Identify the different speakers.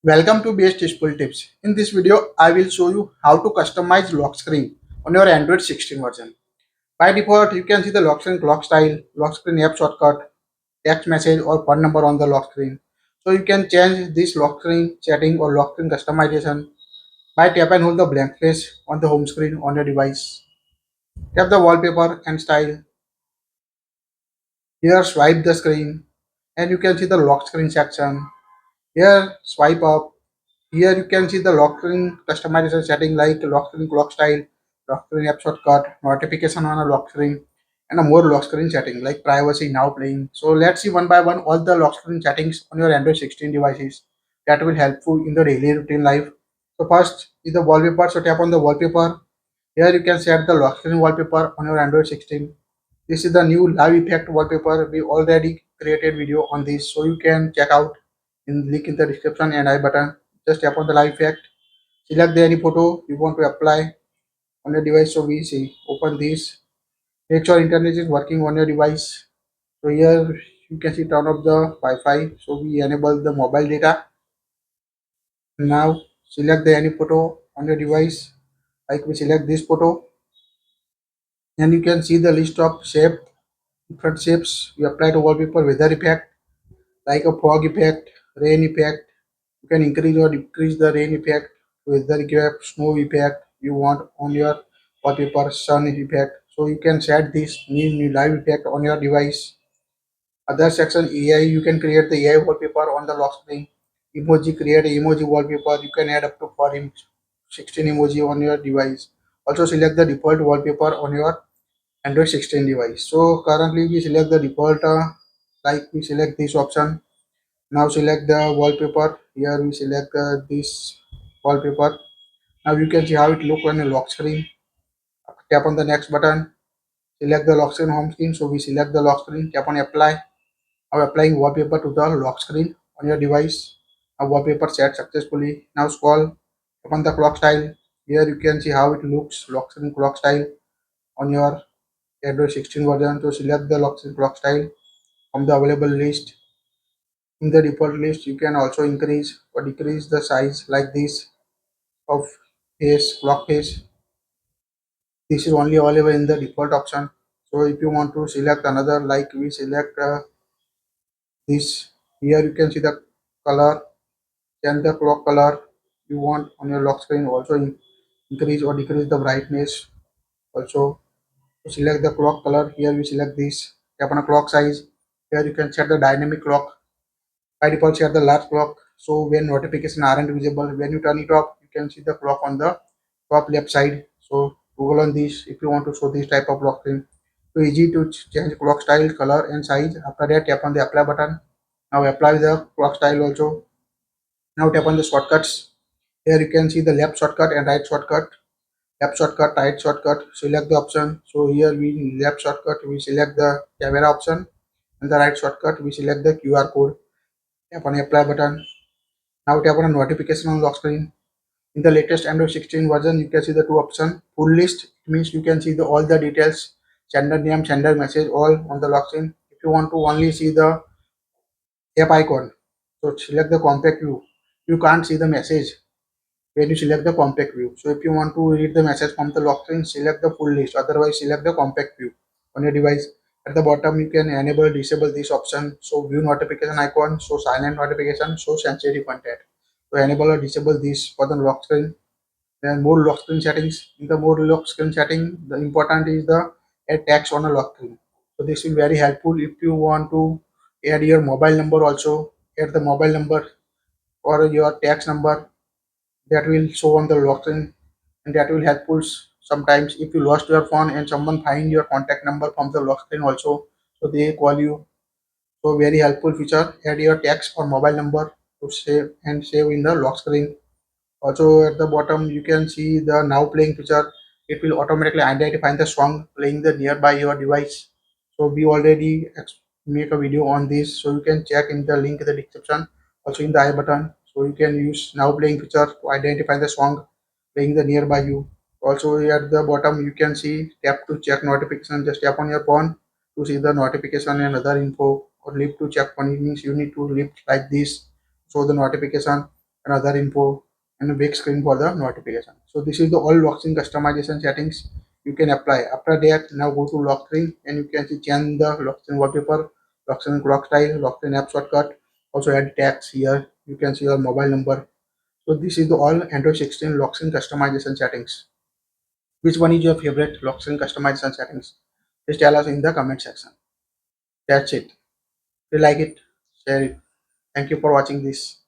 Speaker 1: Welcome to Best Useful Tips. In this video, I will show you how to customize lock screen on your Android 16 version. By default, you can see the lock screen clock style, lock screen app shortcut, text message or phone number on the lock screen. So you can change this lock screen setting or lock screen customization by tap and hold the blank space on the home screen on your device. Tap the wallpaper and style. Here swipe the screen and you can see the lock screen section. Here swipe up. Here you can see the lock screen customization setting like lock screen clock style, lock screen app shortcut, notification on a lock screen, and a more lock screen setting like privacy now playing. So let's see one by one all the lock screen settings on your Android 16 devices that will help you in the daily routine life. So first is the wallpaper. So tap on the wallpaper. Here you can set the lock screen wallpaper on your Android 16. This is the new live effect wallpaper. We already created video on this, so you can check out in link in the description and I button. Just tap on the live effect. Select the any photo you want to apply on your device. So we see open this. Make sure internet is working on your device. So here you can see turn off the Wi-Fi. So we enable the mobile data. Now select the any photo on your device. Like we select this photo and you can see the list of different shapes. We apply to wallpaper weather effect like a fog effect, rain effect. You can increase or decrease the rain effect, weather effect, snow effect you want on your wallpaper, sun effect. So you can set this new live effect on your device. Other section AI, you can create the AI wallpaper on the lock screen. Emoji, create a emoji wallpaper. You can add up to 16 emoji on your device. Also select the default wallpaper on your Android 16 device. So currently we select the default like we select this option. Now select the wallpaper. Here we select this wallpaper. Now you can see how it look on a lock screen. Tap on the next button. Select the lock screen home screen. So we select the lock screen. Tap on apply. Now applying wallpaper to the lock screen on your device. Now wallpaper set successfully. Now scroll. Tap on the clock style. Here you can see how it looks lock screen clock style on your Android 16 version. To select the lock screen clock style from the available list. In the default list, you can also increase or decrease the size like this of clock face. This is only available in the default option. So if you want to select another, like we select this, here you can see the color, change the clock color you want on your lock screen. Also increase or decrease the brightness. Also to select the clock color, here we select this. Tap on a clock size. Here you can set the dynamic clock. By default, set the large clock. So when notifications aren't visible, when you turn it off, you can see the clock on the top left side. So Google on this if you want to show this type of lock screen. So easy to change clock style, color, and size. After that, tap on the apply button. Now apply the clock style also. Now tap on the shortcuts. Here you can see the left shortcut and right shortcut. Left shortcut, right shortcut. Select the option. So here we left shortcut we select the camera option, and the right shortcut we select the QR code. Tap on the apply button. Now tap on a notification on lock screen. In the latest Android 16 version, you can see the two options. Full list, it means you can see all the details, sender name, sender message, all on the lock screen. If you want to only see the app icon, so select the compact view. You can't see the message when you select the compact view. So if you want to read the message from the lock screen, select the full list. Otherwise, select the compact view on your device. At the bottom, you can enable, disable this option. So view notification icon, so silent notification, so sensitive content. So enable or disable this for the lock screen. Then more lock screen settings. In the more lock screen setting, the important is the add text on a lock screen. So this will very helpful if you want to add your mobile number also. Add the mobile number or your text number that will show on the lock screen, and that will helpful sometimes if you lost your phone and someone find your contact number from the lock screen also, so they call you. So very helpful feature. Add your text or mobile number to save in the lock screen. Also at the bottom you can see the now playing feature. It will automatically identify the song playing the nearby your device. So we already make a video on this, so you can check in the link in the description, also in the I button. So you can use now playing feature to identify the song playing the nearby you. Also at the bottom you can see tap to check notification. Just tap on your phone to see the notification and other info, or lift to check phone. It means you need to lift like this, so the notification. another info, and a big screen for the notification. So this is the all lock screen customization settings you can apply. After that, now go to lock screen and you can see change the lock screen wallpaper, lock screen clock style, lock screen app shortcut. Also add text here. You can see your mobile number. So this is the all Android 16 lock screen customization settings. Which one is your favorite lock screen customization settings? Please tell us in the comment section. That's it. If you like it, share it. Thank you for watching this.